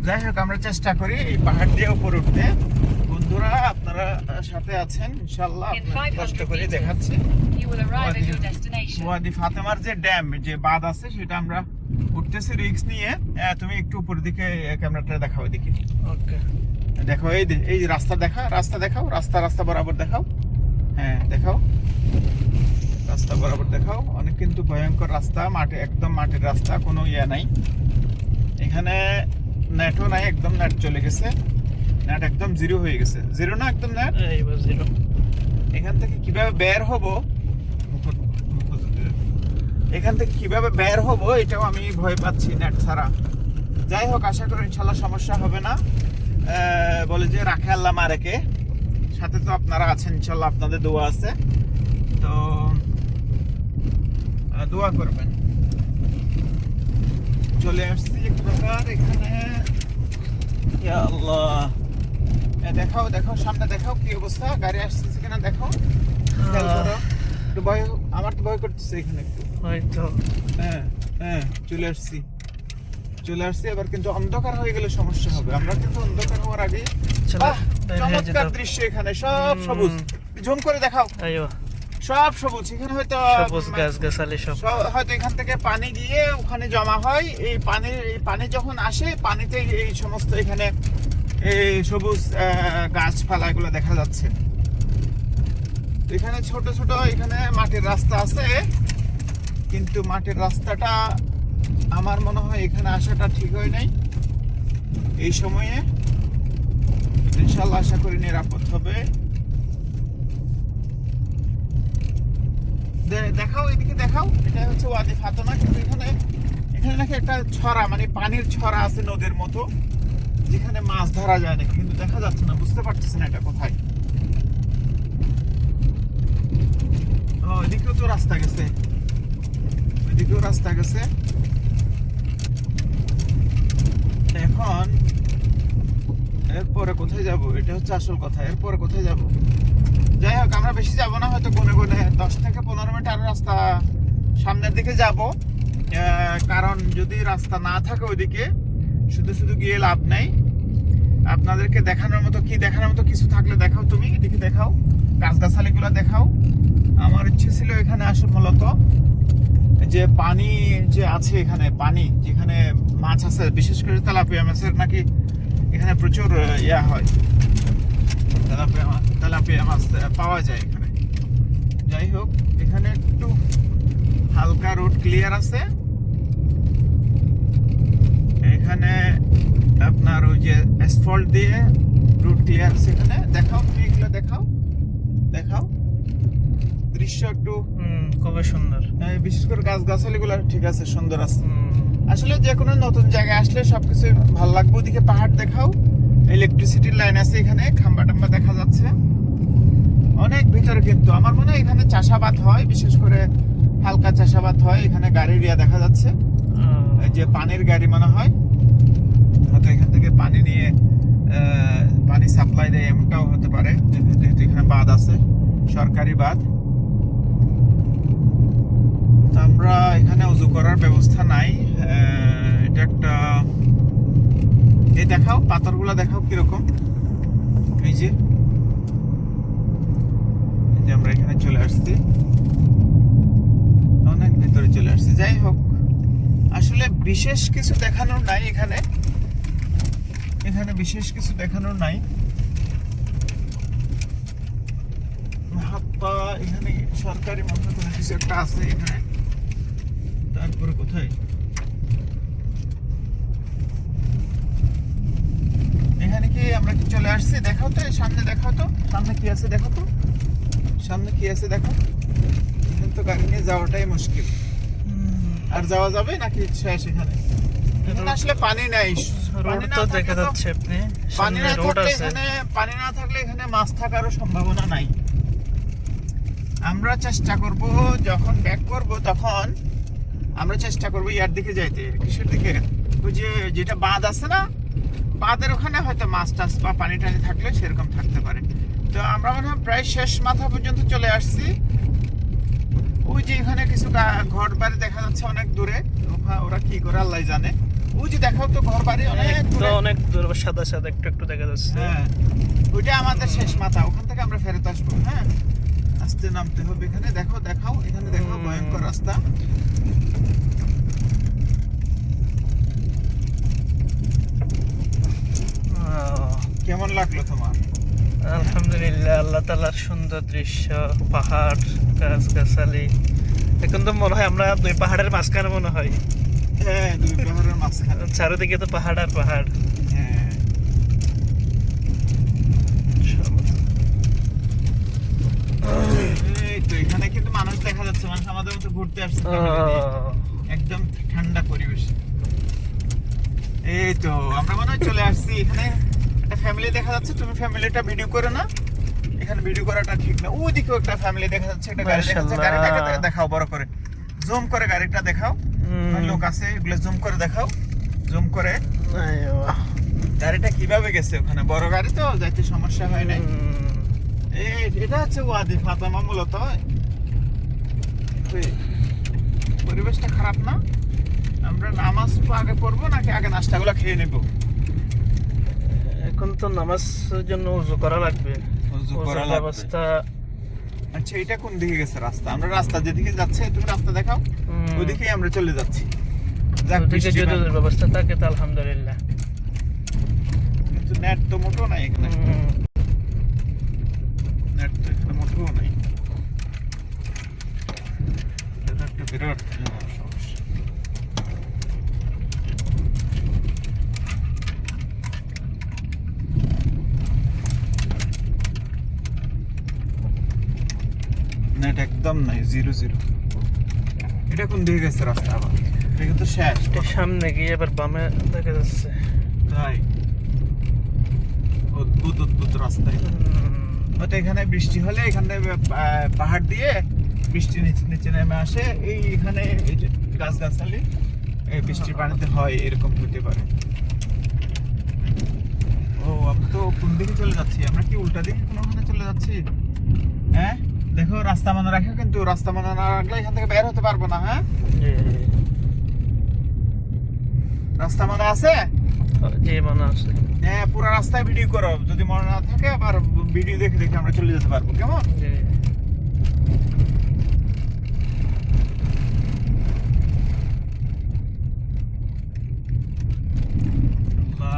যাই হোক, আমরা চেষ্টা করি এই পাহাড় দিয়ে উপরে উঠতে। বন্ধুরা, আপনারা সাথে আছেন ইনশাআল্লাহ, In আপনাদের 500 কষ্ট করে meters. দেখাচ্ছি। You will arrive at your destination. ওয়াদি ফাতেমার যে ড্যাম, যে বাঁধ আছে, সেটা আমরা উঠতেছি রিস্ক নিয়ে। তুমি একটু উপরের দিকে ক্যামেরাটা দেখাও, এদিকে ওকে। দেখো, এই যে রাস্তা দেখাও, রাস্তা বরাবর দেখাও। হ্যাঁ, দেখাও, রাস্তা বরাবর দেখাও। অনেক কিন্তু ভয়ঙ্কর রাস্তা, মাঠে, একদম মাটির রাস্তা, কোনো ইয়ে নাই। এখানে নেটও নাই, একদম নেট চলে গেছে, নেট একদম জিরো হয়ে গেছে। জিরো না, একদম নেট। এইবার জিরো। এখান থেকে কিভাবে বের হব, এটাও আমি ভয় পাচ্ছি নেট ছাড়া। যাই হোক, আশা করি ইনশাল্লাহ সমস্যা হবে না। বলে যে রাখে আল্লাহ মারেকে, সাথে তো আপনারা আছেন ইনশাল্লাহ, আপনাদের দোয়া আছে, তো দোয়া করবেন। চলে আসছি এক প্রকার এখানে। ইয়া আল্লাহ, দেখাও সামনে, দেখাও কি অবস্থা, গাড়ি আসতেছে কিনা দেখো, খেয়াল করো। একটু ভয়, আমার তো ভয় করতেছে এখানে একটু। হয়তো হ্যাঁ, চলে আসছি। এবার কিন্তু অন্ধকার হয়ে গেলে সমস্যা হবে। আমরা কিন্তু অন্ধকার হওয়ার আগে, চলো, বের হয়ে যেতে চমৎকার হবে। দৃশ্য, এখানে সব সবুজ। জুম করে দেখাও, আইও, সব সবুজ। এখানে হয়তো সবুজ গাছ গাছালি সব। হয়তো এখান থেকে পানি গিয়ে ওখানে জমা হয়। এই পানি যখন আসে, পানিতে এই সমস্ত এখানে এই সবুজ গাছপালা এগুলো দেখা যাচ্ছে। এখানে ছোট ছোট এখানে মাটির রাস্তা আছে, কিন্তু মাটির রাস্তাটা আমার মনে হয় এখানে আসাটা ঠিক হয় নাই এই সময়ে। ইনশাআল্লাহ আশা করি নিরাপদ হবে। দেখাও, এদিকে দেখাও। এটা হচ্ছে ওয়াদি ফাতেমা, কিন্তু এখানে নাকি একটা ছড়া, মানে পানির ছড়া আছে নদীর মতো, যেখানে মাছ ধরা যায় নাকি, কিন্তু দেখা যাচ্ছে না, বুঝতে পারতেছি না এটা কোথায়। ওইদিকেও তো রাস্তা গেছে, এখন এরপরে কোথায় যাব, এটা হচ্ছে আসল কথা। এরপরে কোথায় যাব? যাই হোক, আমরা বেশি যাব না, হয়তো গুনে 10 থেকে 15 মিনিট আরো রাস্তা সামনের দিকে যাব। কারণ যদি রাস্তা না থাকে ওইদিকে, শুধু গিয়ে লাভ নেই। আপনাদেরকে দেখানোর মতো কিছু থাকলে দেখাও। তুমি এদিকে দেখাও, গাছগাছালিগুলো দেখাও। আমার ইচ্ছে ছিল এখানে আসলে মূলত যে পানি যে আছে, এখানে পানি যেখানে মাছ আছে, বিশেষ করে তেলাপিয়া মাছের নাকি এখানে প্রচুর ইয়া হয়, তেলাপিয়া মাছ পাওয়া যায় এখানে। যাই হোক, এখানে একটু হালকা রোড ক্লিয়ার আছে, এখানে আপনার ওই যে অ্যাসফল্ট দিয়ে রুট ক্লিয়ার, সেখানে দেখাও, তুমি এগুলো দেখাও দেখাও দৃশ্য একটু। খুবই সুন্দর। বিশেষ করে গাছগাছালিগুলো ঠিক আছে, সুন্দর আছে। আসলে যে কোনো নতুন জায়গায় আসলে সবকিছু ভালো লাগবে। ওদিকে পাহাড় দেখাও, ইলেকট্রিসিটির লাইন আছে এখানে, খাম্বা টাম্বা দেখা যাচ্ছে অনেক ভিতরে। কিন্তু আমার মনে হয় এখানে চাষাবাদ হয়, বিশেষ করে হালকা চাষাবাদ হয়। এখানে গাড়ির ইয়া দেখা যাচ্ছে, এই যে পানির গাড়ি মনে হয়, হয়তো এখান থেকে পানি নিয়ে পানি সাপ্লাই দেয়, এমনটাও হতে পারে। যেহেতু এখানে বাঁধ আছে, সরকারি বাঁধ। আমরা এখানে উজু করার ব্যবস্থা নাই। এটা একটা, এই দেখাও পাথরগুলা দেখাও কিরকম। এই যে আমরা এখানে চলে আসছি, অনেক ভিতরে চলে আসছি। যাই হোক, আসলে বিশেষ কিছু দেখানোর নাই এখানে, এখানে বিশেষ কিছু দেখানোর নাই। হাপ্পা এখানে সরকারি মনে কোনো কিছু একটা আছে এখানে। তারপরে কোথায়, এখানে কি আমরা কি চলে আসছি? দেখাও তো, সামনে দেখাও তো, সামনে কি আছে দেখো তো, সামনে কি আছে দেখো। এখানে তো গাড়ি নিয়ে যাওয়াটাই মুশকিল। আর যাওয়া যাবে নাকি শেষ এখানে? এখানে আসলে পানি নাই, রোড তো দেখা যাচ্ছে, আপনি পানি সামনে না রোড থাকলে আছে। এখানে, পানি না থাকলে এখানে মাছ থাকারও সম্ভাবনা নাই। আমরা চেষ্টা করব যখন ব্যাক করব, তখন আমরা চেষ্টা করব ইয়ার দিকে যাইতে। কিসের দিকে? ওই যে যেটা বাঁধ আছে না, বাঁধের ওখানে হয়তো মাছ টাছ বা পানি টানি থাকলে সেরকম থাকতে পারে। তো আমরা মনে হয় প্রায় শেষ মাথা পর্যন্ত চলে আসছি। ওই যে এখানে কিছু ঘর বাড়ি দেখা যাচ্ছে অনেক দূরে, ওরা কি করে আল্লাহ জানে। ওই যে দেখাও তো ঘর বাড়ি অনেক দূরে, অনেক দূর, সাদা সাদা একটু একটু দেখা যাচ্ছে। হ্যাঁ, ওইটা আমাদের শেষ মাথা, ওখান থেকে আমরা ফেরত আসবো। হ্যাঁ, আস্তে নামতে হবে। এখানে দেখো, দেখাও, এখানে দেখো ভয়ঙ্কর রাস্তা। কেমন লাগলো তোমার? আলহামদুলিল্লাহ, আল্লাহ তাআলার সুন্দর দৃশ্য, পাহাড়, গাছগাছালি। এখন তো মনে হয় আমরা দুই পাহাড়ের মাঝখানে মনে হয়। হ্যাঁ, দুই পাহাড়ের মাঝখানে, চারিদিকে তো পাহাড় আর পাহাড়। হ্যাঁ। এই তো এখানে কিন্তু মানুষ দেখা যাচ্ছে, মানুষ আমাদের মতো ঘুরতে আসছে family নিয়ে। একদম ঠান্ডা পরিবেশ। এই তো আমরা মনে হয় চলে আসছি। এখানে একটা ফ্যামিলি দেখা যাচ্ছে, তুমি ফ্যামিলিটা ভিডিও করে না, এখানে ভিডিও করাটা ঠিক না। ওইদিকেও একটা ফ্যামিলি দেখা যাচ্ছে, একটা গাড়ি দেখা যাচ্ছে। গাড়িটাকে দেখাও বড় করে, জুম করে গাড়িটা দেখাও। লোক আছে, এগুলো জুম করে দেখাও, জুম করে। গাড়িটা কিভাবে গেছে ওখানে, বড় গাড়ি তো যাইতে সমস্যা হয় নাই। এটা হচ্ছে ওয়াদি ফাতেমা মূলত। পরিবেশটা খারাপ না? আমরা নামাজ আগে পড়বো নাকি আগে নাস্তাগুলো খেয়ে নেবো? এখন তো নামাজের জন্য উযু করা লাগবে। উযু করা লাগবে। ব্যবস্থা। আচ্ছা, এটা কোন দিকে গেছে রাস্তা? আমরা রাস্তা যেদিকে যাচ্ছে, তুমি রাস্তা দেখাও, ওইদিকেই আমরা চলে যাচ্ছি। ওদিকে যদি ওদের ব্যবস্থা থাকে তো আলহামদুলিল্লাহ। কিন্তু নেট তো মোটেও নাই এখানে, নেট তো এখানে মোটেও নাই। এটা একটা বিরাট সমস্যা। নেট একদম নাই, 0-0। এটা কোন দিকে গেছে রাস্তা? আবার এটা কিন্তু শেষ। সামনে গিয়ে এবার বামে দেখা যাচ্ছে। তাই অদ্ভুত অদ্ভুত রাস্তায়। হয়তো এখানে বৃষ্টি হলে এখানে পাহাড় দিয়ে বৃষ্টি নিচে নিচে নেমে আসে, এই এখানে এই যে গাছগাছালি এই বৃষ্টির পানিতে হয়, এরকম হতে পারে। ও, আমরা তো কোন দিকে চলে যাচ্ছি? আমরা কি উল্টা দিকে কোনোখানে চলে যাচ্ছি? হ্যাঁ, দেখো রাস্তা মনে রাখো, কিন্তু রাস্তা মনে না রাখলে এখান থেকে বের হতে পারবো না। হ্যাঁ, রাস্তা মনে আছে? যে মনে আছে। হ্যাঁ, পুরো রাস্তায় ভিডিও করো, যদি মনে না থাকে আবার ভিডিও দেখে দেখে আমরা চলে যেতে পারবো। কেমন?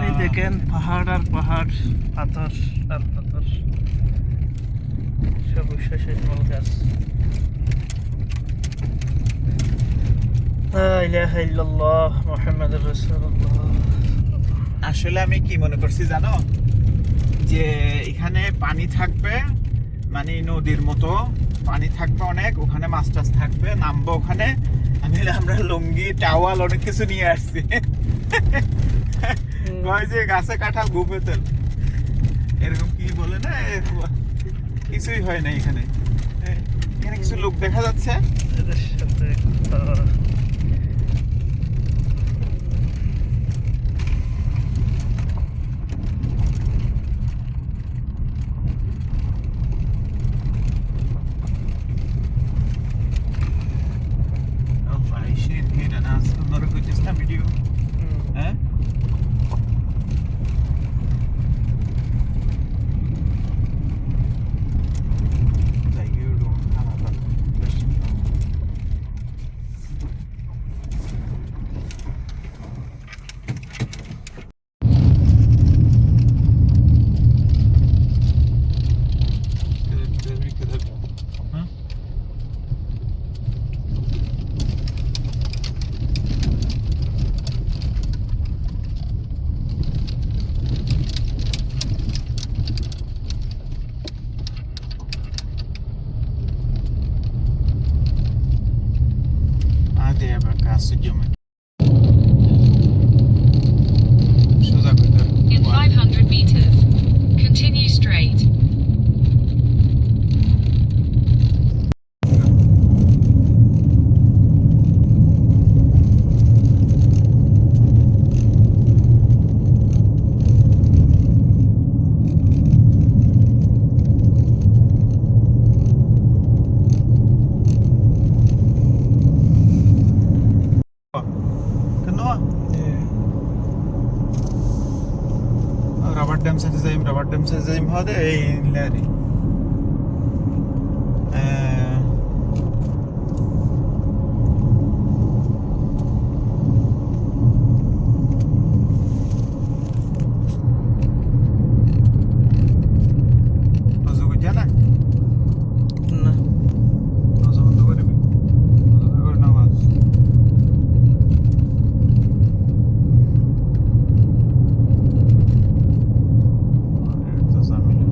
এই দেখেন পাহাড় আর পাহাড়, পাথর আর পাথর, সবুজ শেষমল গাছ। লা ইলাহা ইল্লাল্লাহ মুহাম্মাদুর রাসূলুল্লাহ। আসলে আমি কি মনে করছি জানো, যে এখানে পানি থাকবে, মানে নদীর মতো পানি থাকবে অনেক, ওখানে মাছ টাছ থাকবে, নামবো ওখানে। আমরা লুঙ্গি টাওয়াল অনেক কিছু নিয়ে আসছি। কয় যে গাছে কাঁঠাল ঘুমে তেল, এরকম কি বলে না, কিছুই হয় না এখানে। এখানে কিছু লোক দেখা যাচ্ছে। এদের সাথে কথা। Oh, vai, cheio na sonora que eu disse na vídeo. É? Hadi ya bak asıcım. Şurada kadar. In 500 meters, continue straight. Kenapa? Rabat dam saja hade ei lari. Ozo ko jana? না, Ozo বন্ধ করবি? Ozo করে না বাস। তো ঝামেলা।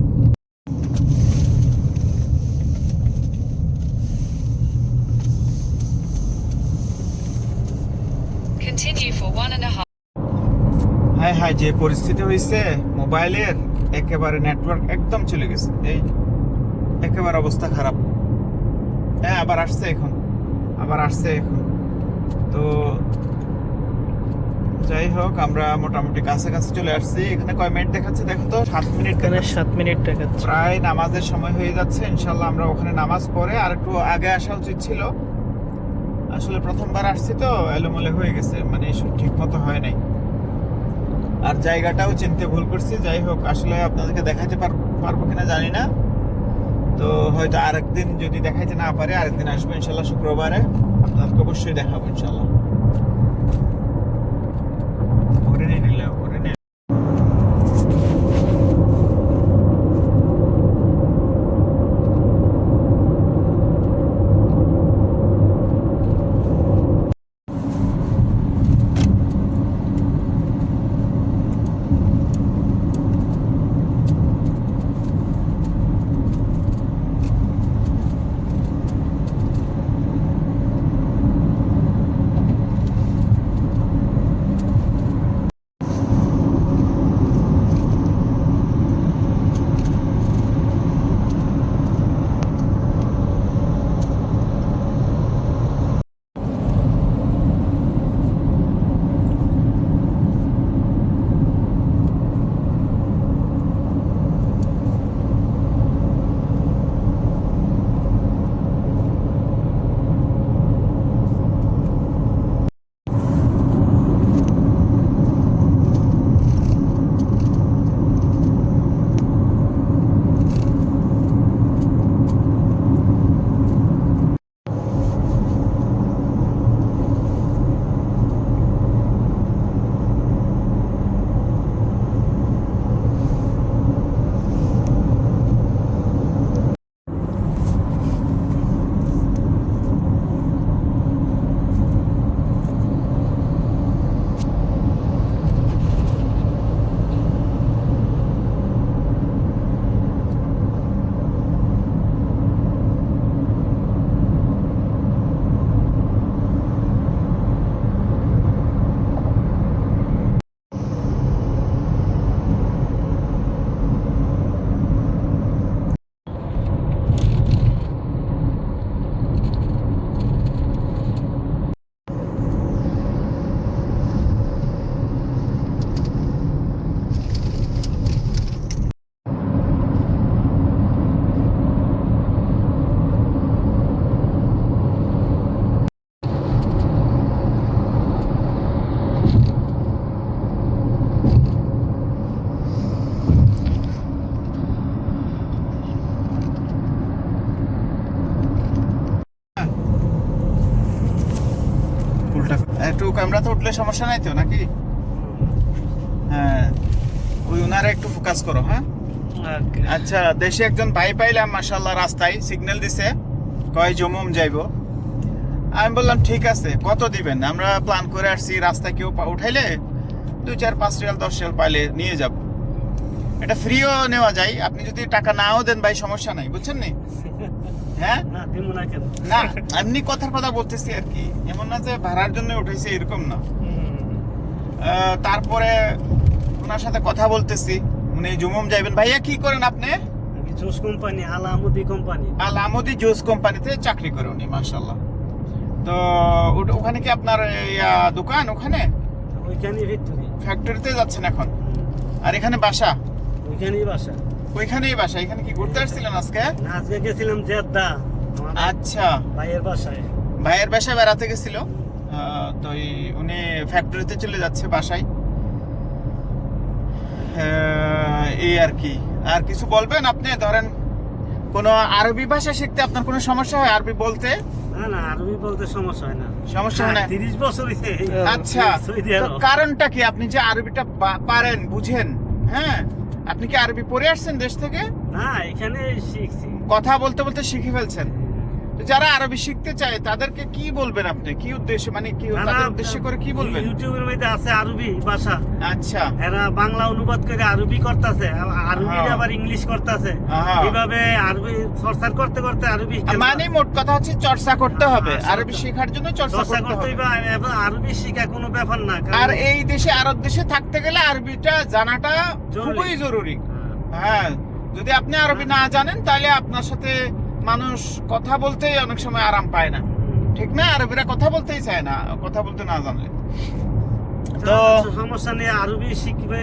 Continue for 1.5. হ্যাঁ হ্যাঁ, যে পরিস্থিতি হয়েছে মোবাইলের, একেবারে নেটওয়ার্ক একদম চলে গেছে, এই একেবারে অবস্থা খারাপ। হ্যাঁ আবার আসছে এখন। তো যাই হোক, আমরা মোটামুটি কাছাকাছি চলে আসছি। এখানে কয় মিনিট দেখাচ্ছে দেখো তো? 7 মিনিট এখানে দেখাচ্ছে। 7 মিনিট দেখাচ্ছে। প্রায় নামাজের সময় হয়ে যাচ্ছে। ইনশাল্লাহ আমরা ওখানে নামাজ পড়ে আর একটু আগে আসা উচিত ছিল। আসলে প্রথমবার আসছি তো এলোমেলো হয়ে গেছে, মানে ঠিক মতো হয় নাই, আর জায়গাটাও চিনতে ভুল করছি। যাই হোক, আসলে আপনাদেরকে দেখাইতে পারবো কিনা জানি না। তো হয়তো আরেকদিন যদি দেখাইতে না পারে, আরেকদিন আসবো ইনশাল্লাহ শুক্রবারে, আপনাদেরকে অবশ্যই দেখাবো ইনশাল্লাহ। ওরে নিলে ওরে নিয়ে ক্যামেরাতে উঠলে সমস্যা নাই তো নাকি? হ্যাঁ, ওই উনারে একটু ফোকাস করো। হ্যাঁ, Okay. আচ্ছা, দেশে একজন ভাই পাইলাম মাশাআল্লাহ, রাস্তায় সিগন্যাল দিছে, কয় জমুম যাইবো। আমি বললাম ঠিক আছে, কত দিবেন? আমরা প্ল্যান করে আসছি, রাস্তায় কেউ উঠাইলে 2, 4, 5 রিয়াল 10 রিয়াল পাইলে নিয়ে যাব। এটা ফ্রিও নেওয়া যায়, আপনি যদি টাকা নাও দেন ভাই সমস্যা নাই, বুঝছেন নি? হ্যাঁ না দিমু না কেন? না, এমনি কথার কথা বলতেছি আর কি, এমন না যে ভাড়ার জন্য উঠেছে এরকম না। তারপরে ওনার সাথে কথা বলতেছি, উনি জুমুম যাইবেন। ভাইয়া কি করেন আপনি? আমি জুস কোম্পানি, আলামুদি কোম্পানি। আল আমদি জুস কোম্পানিতে চাকরি করে উনি, মাশাআল্লাহ। তো ওখানে কি আপনার দোকান? ওখানে ওইখানেই ফ্যাক্টরি। ফ্যাক্টরিতে যাচ্ছেন এখন, আর এখানে বাসা? ওইখানেই বাসা। ওইখানেই বাসা। এখানে কি ঘুরতে আসছিলেন আজকে? না, আজকে গেছিলাম জেদ্দা, আমার আচ্ছা, ভাইয়ের বাসায়। ভাইয়ের বাসায় বেড়াতে গেছিল, তো উনি ফ্যাক্টরিতে চলে যাচ্ছে বাসায়। এই আর কি। আর কিছু বলবেন আপনি? ধরেন কোনো আরবি ভাষা শিখতে আপনার কোনো সমস্যা হয় আরবি বলতে? না না, আরবি বলতে সমস্যা হয় না। সমস্যা হয় না? 30 বছর হইছে। আচ্ছা, সৌদি তো আরব। কারণটা কি? আপনি যে আরবিটা পারেন, বুঝেন, হ্যাঁ, আপনি কি আরবি পড়ে আসছেন দেশ থেকে? না, এখানে শিখছি। কথা বলতে বলতে শিখে ফেলছেন। তো যারা আরবি শিখতে চায় তাদেরকে কি বলবেন আপনি? কি উদ্দেশ্যে, মানে কি তাদের উদ্দেশ্য করে কি বলবেন? ইউটিউবের মধ্যে আছে আরবি ভাষা, আচ্ছা, এরা বাংলা অনুবাদ করে আরবি করতেছে, আরবি হ্যাঁ। আবার ইংলিশ করতেছে। হ্যাঁ। এইভাবে আরবি চর্চা করতে করতে আরবি মানে মোট কথা হচ্ছে চর্চা করতে হবে, হ্যাঁ, আরবি শেখার জন্য চর্চা চর্চা করতে করতে হবে। হইবে। এবং আরবি শিখা কোনো ব্যাপার না, কারণ- আর এই দেশে, আরব দেশে থাকতে গেলে আরবিটা জানাটা জরুরি। খুবই জরুরি। হ্যাঁ, যদি আপনি আরবি না জানেন তাহলে আপনার সাথে মানুষ কথা বলতেই অনেক সময় আরাম পায় না, ঠিক না? আরবিরা কথা বলতেই চায় না, কথা বলতে না জানলে। তো সমস্যা নেই, আরবি শিখবে,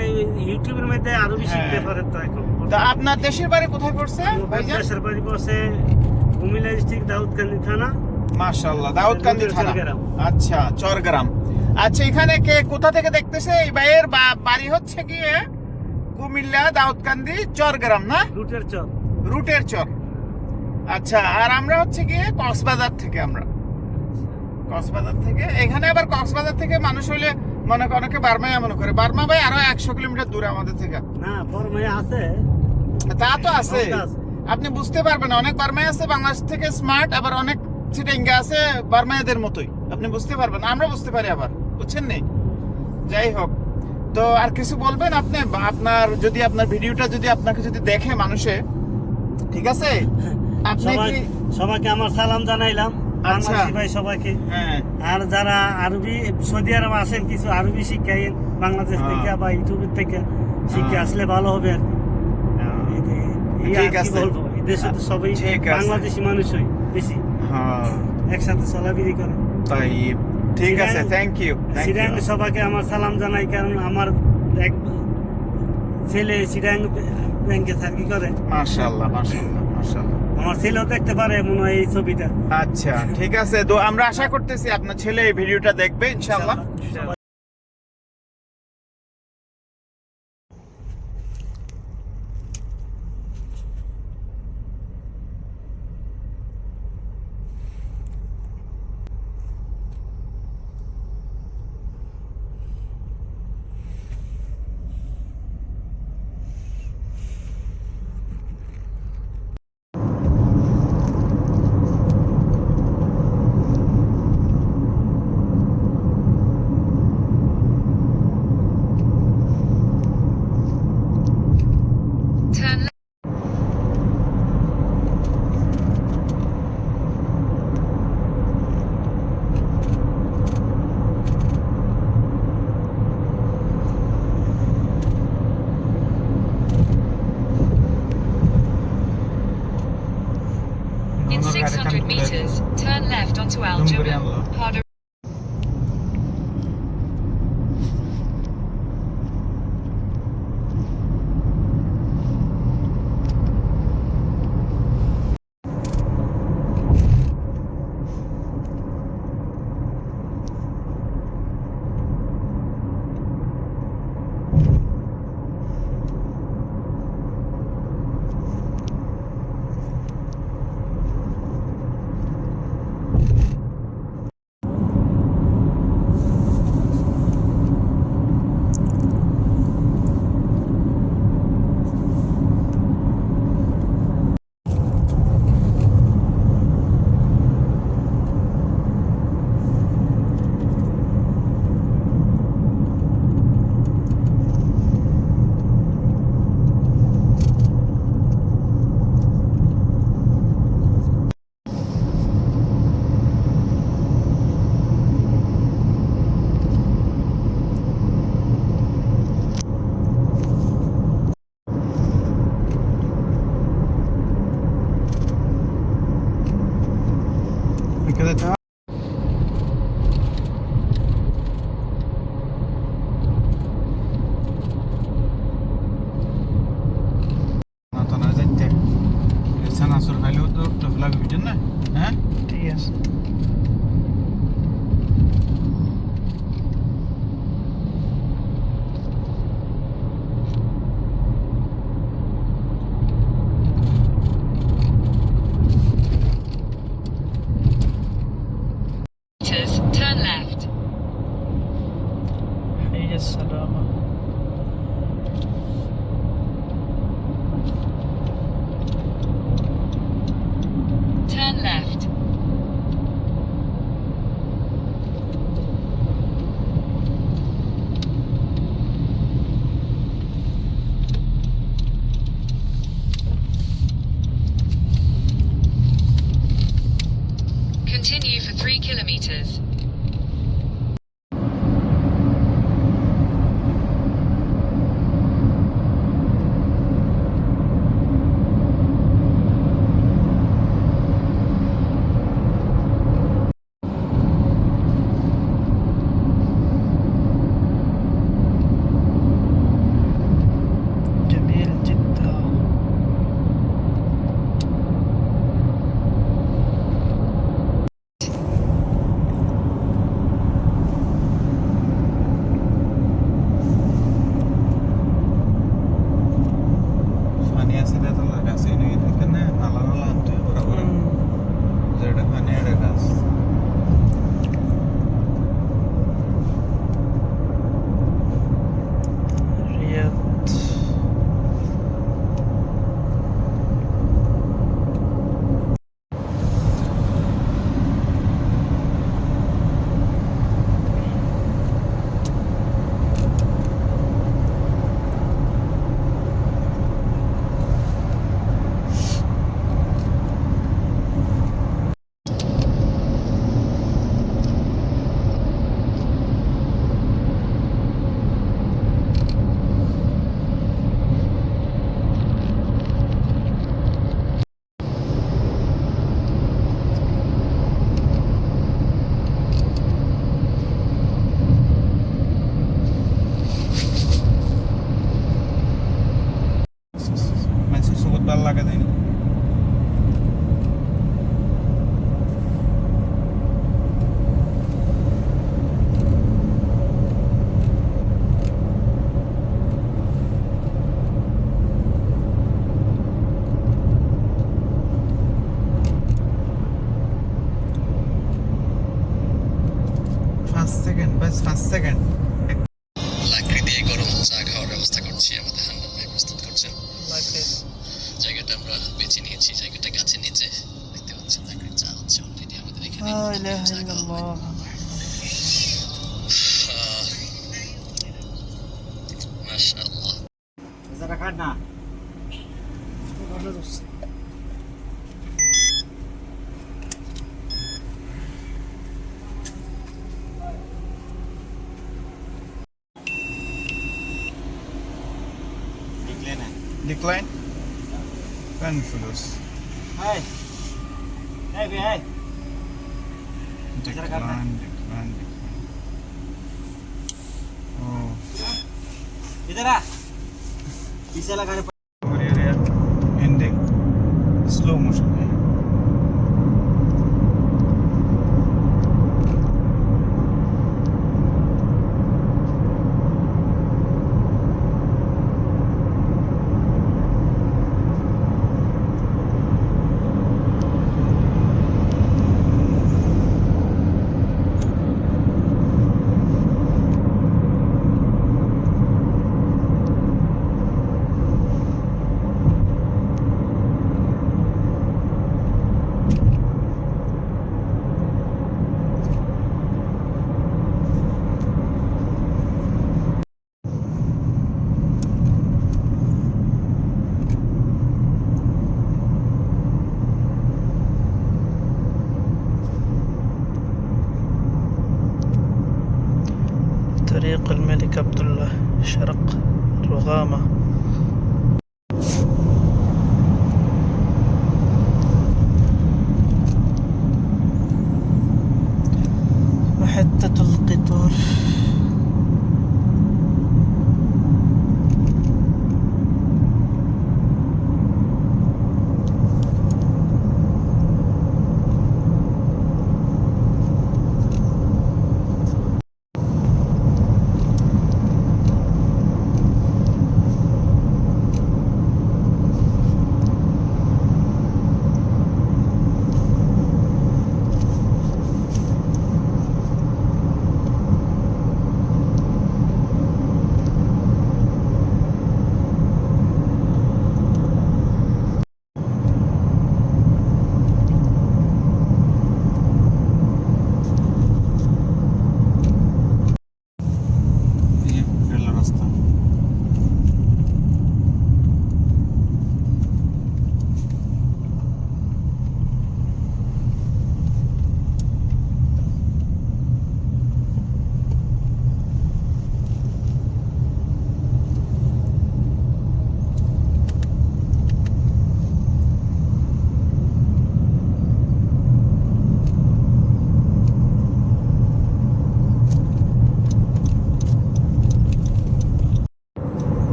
ইউটিউবের মধ্যে আরবি হ্যাঁ। শিখতে পারে। তো এখন তো আপনার দেশের বাড়ি কোথায় পড়ছে ভাইজান? দেশের বাড়ি বসে কুমিল্লা ডিস্ট্রিক্ট দাউদকান্দি থানা। মাশাআল্লাহ, দাউদকান্দি থানা। চরগ্রাম। আচ্ছা, চরগ্রাম। আচ্ছা, এখানে কে কোথা থেকে দেখতেছে? এই ভাইয়ের বাড়ি হচ্ছে গিয়ে কুমিল্লা দাউদকান্দি চরগ্রাম, না? রুটের চর। রুটের চর। আচ্ছা, আর আমরা হচ্ছে গিয়ে কক্সবাজার থেকে। আমরা কক্সবাজার থেকে। এখানে আবার কক্সবাজার থেকে মানুষ হইলে মনে করে অনেকে বার্মাইয়া মনে করে। বার্মা ভাই আরো 100 কিলোমিটার দূরে আমাদের থেকে। না, বর্মায় আছে। তা তো আছে, আছে। আপনি বুঝতে পারবেন। অনেক বার্মাই আছে বাংলাদেশ থেকে স্মার্ট, আবার অনেক চিটাঙ্গা আছে বার্মাইয়াদের মতোই, আপনি বুঝতে পারবেন, আমরা বুঝতে পারি আবার, বুঝছেন নি? যাই হোক, তো আর কিছু বলবেন আপনি? আপনার যদি আপনার ভিডিওটা যদি আপনাকে যদি দেখে মানুষে, ঠিক আছে, আপনি কি? সবাইকে আমার সালাম জানাইলাম, আচ্ছা। বাংলাদেশি ভাই সবাইকে। হ্যাঁ, আর যারা আরবি সৌদি আরব আসেন, কিছু আরবি শিক্ষাই বাংলাদেশ হ্যাঁ। থেকে বা ইউটিউবের থেকে শিখে হ্যাঁ। আসলে ভালো হবে। ঠিক আছে। বলবো, এই দেশে তো সবাই ঠিক আছে। বাংলাদেশি মানুষই বেশি হ্যাঁ, একসাথে চলাফেরি করে। তাই ঠিক আছে, সিরাং- থ্যাংক ইউ। সিরাং সবাইকে আমার সালাম জানাই, কারণ আমার এক ছেলে সিরাং ব্যাংকে চাকরি করে। মাশাআল্লাহ, মাশাআল্লাহ, মাশাআল্লাহ। আমার ছেলেও দেখতে পারে মনে হয় এই ছবিটা। আচ্ছা, ঠিক আছে, তো আমরা আশা করতেছি আপনার ছেলে এই ভিডিওটা দেখবে ইনশাআল্লাহ। ইনশাআল্লাহ। Turn left. In 600 meters, turn left onto Al Jamal. Harder. দেখে যেতে হয়। না তো না যাইতে সানাসুর খাইলেও তো টফ লাগবে বুঝছেন না? হ্যাঁ ঠিক আছে। Meters, turn left. حي السلامة. Turn left. Continue for 3 kilometers. جميل جدا. পানি আছে রে তো গাছে নিয়ে থাকে না নালা নালা আনতে বরাবর যেটা পানি এর গাছ رياض. মানুষের সুগত ভালো লাগে তাই না সেকেন্ড বাস 5 সেকেন্ড লাকড়ি দিয়ে গরম চা খাওয়ার ব্যবস্থা করছি আমাদের হান্নান ভাই প্রস্তুত করছেন। লাগে। জায়গাটা আমরা বেছে নিয়েছি, জায়গাটা গাছের নিচে দেখতে পাচ্ছেন। লাকড়ির চা হচ্ছে অলরেডি আমাদের এখানে لا إله চা إلا খাওয়া হয়। الله. মাশাআল্লাহ। decline kan fulus decline oh और ये रहा ending slow motion है طريق الملك عبد الله شرق رغامة.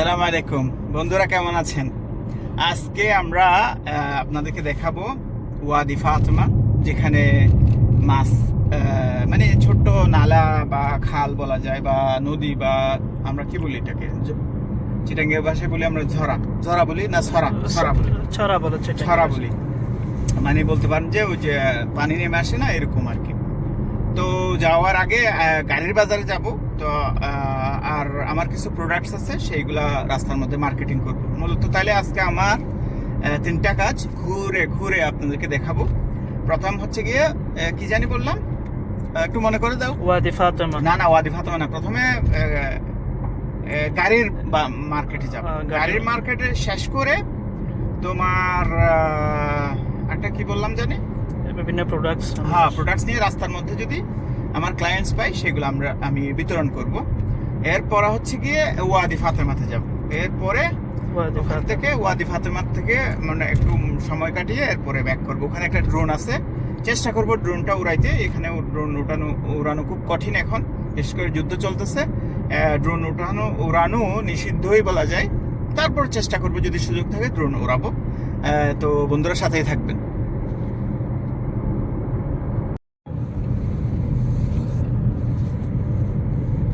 সালাম আলাইকুম বন্ধুরা, কেমন আছেন? আজকে আমরা আপনাদেরকে দেখাবো ওয়াদি ফাতেমা, যেখানে মাছ মানে ছোট্ট নালা বা খাল বলা যায়, বা নদী, বা আমরা কি বলি এটাকে, চিটাঙ্গের ভাষায় বলি আমরা ঝরা বলি না, ছড়া বলে, ছড়া বলি, মানে বলতে পারেন যে ওই যে পানি নেমে আসে না, এরকম আর কি। তো যাওয়ার আগে গাড়ির বাজারে যাব, তো আর আমার কিছু প্রোডাক্টস আছে, সেইগুলা রাস্তার মধ্যে মার্কেটিং করব মূলত। তাইলে আজকে আমার 3টা কাজ ঘুরে ঘুরে আপনাদেরকে দেখাবো। প্রথম হচ্ছে গিয়ে কি জানি বললাম, একটু মনে করে দাও। ওয়াদি ফাতেমা। না, ওয়াদি ফাতেমা না, প্রথমে গাড়ির মার্কেটে যাব। গাড়ির মার্কেটে শেষ করে তোমার একটা কি বললাম জানি, বিভিন্ন প্রোডাক্টস, হ্যাঁ প্রোডাক্টস নিয়ে রাস্তার মধ্যে যদি আমার ক্লায়েন্টস পাই, সেগুলো আমি বিতরণ করব। এরপর হচ্ছে গিয়ে ওয়াদি ফাতেমাতে যাব। এরপরে ওখান থেকে ওয়াদি ফাতেমার থেকে মানে একটু সময় কাটিয়ে এরপরে ব্যাক করব। ওখানে একটা ড্রোন আছে, চেষ্টা করব ড্রোনটা উড়াইতে। এখানে ড্রোন উড়ানো খুব কঠিন এখন, বিশেষ করে যুদ্ধ চলতেছে, ড্রোন উড়ানো নিষিদ্ধই বলা যায়। তারপর চেষ্টা করব যদি সুযোগ থাকে ড্রোন উড়াবো। তো বন্ধুরা সাথেই থাকবেন।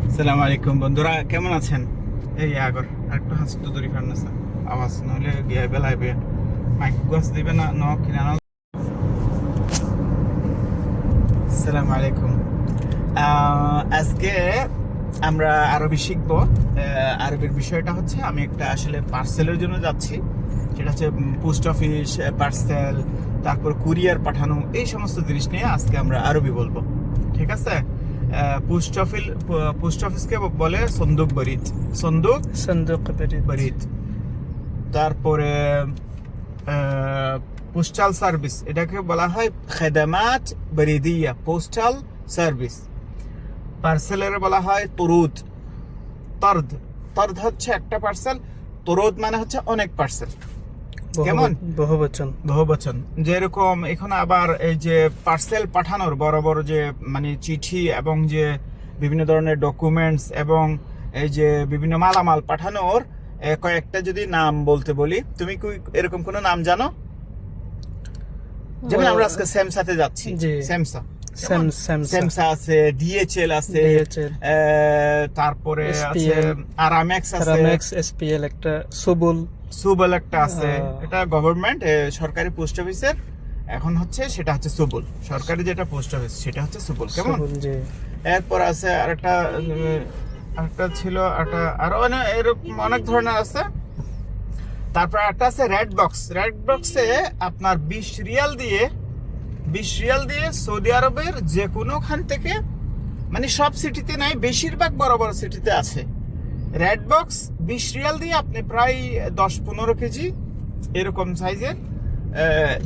আসসালামু আলাইকুম বন্ধুরা, কেমন আছেন? এই আগর আরেকটু হাসতো দড়ি ফান্নাসা আওয়াজ নইলে গিয়ে বেলাইবে মাইক গাছ দিবে না ন কিনা। আসসালামু আলাইকুম। আজকে আমরা আরবি শিখবো। আরবির বিষয়টা হচ্ছে, আমি একটা আসলে পার্সেলের জন্য যাচ্ছি, সেটা হচ্ছে পোস্ট অফিস, পার্সেল, তারপর কুরিয়ার পাঠানো, এই সমস্ত জিনিস নিয়ে আজকে আমরা আরবি বলবো, ঠিক আছে? পোস্ট অফিসকে বলে সন্দুক বরিদ। তারপরে পোস্টাল সার্ভিস, এটাকে বলা হয় খেদমাত বরিদিয়া, পোস্টাল সার্ভিস। পার্সেলের বলা হয় তুরুদ। তর্দ হচ্ছে একটা পার্সেল, তুরুদ মানে হচ্ছে অনেক পার্সেল। কেমন? বহুবচন। যেরকম এখন আবার এই যে পার্সেল পাঠানোর বড় বড় যে মানে চিঠি এবং যে বিভিন্ন ধরনের ডকুমেন্টস এবং এই যে বিভিন্ন মালামাল পাঠানোর কয়েকটা যদি নাম বলতে বলি, তুমি কি এরকম কোনো নাম জানো? যেমন আমরা আজকে স্যামসাতে যাচ্ছি, স্যামসা আছে, ডিএচএল আছে, তারপরে আছে আরামেক্স আছে, এসপিএল, একটা সুবল একটা আছে। এটা গভর্নমেন্ট সরকারি পোস্ট অফিসের এখন হচ্ছে, সেটা হচ্ছে সুবল। সরকারি যেটা পোস্ট অফিস সেটা হচ্ছে সুবল। কেমন? এরপর আছে আরেকটা ছিল, আরো এরকম অনেক ধরনের আছে। তারপর একটা আছে রেড বক্সে আপনার 20 রিয়াল দিয়ে সৌদি আরবের যে কোনোখান থেকে, মানে সব সিটিতে নাই, বেশিরভাগ বড় বড় সিটিতে আছে রেড বক্স। 20 রিয়াল দিয়ে আপনি প্রায় 10-15 কেজি এরকম সাইজের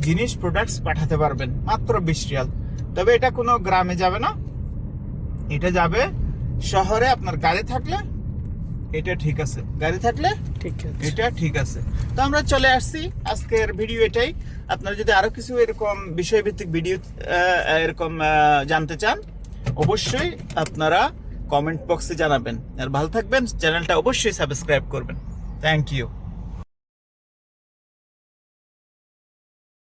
জিনিস, প্রোডাক্টস পাঠাতে পারবেন মাত্র 20 রিয়াল। তবে এটা কোনো গ্রামে যাবে না, এটা যাবে শহরে। আপনার গাড়ি থাকলে এটা ঠিক আছে, এটা ঠিক আছে। তো আমরা চলে আসছি, আজকের ভিডিও এটাই। আপনারা যদি আরো কিছু এরকম বিষয়ভিত্তিক ভিডিও এরকম জানতে চান, অবশ্যই আপনারা কমেন্ট বক্সে জানাবেন। আর ভালো থাকবেন, চ্যানেলটা অবশ্যই সাবস্ক্রাইব করবেন। Thank you.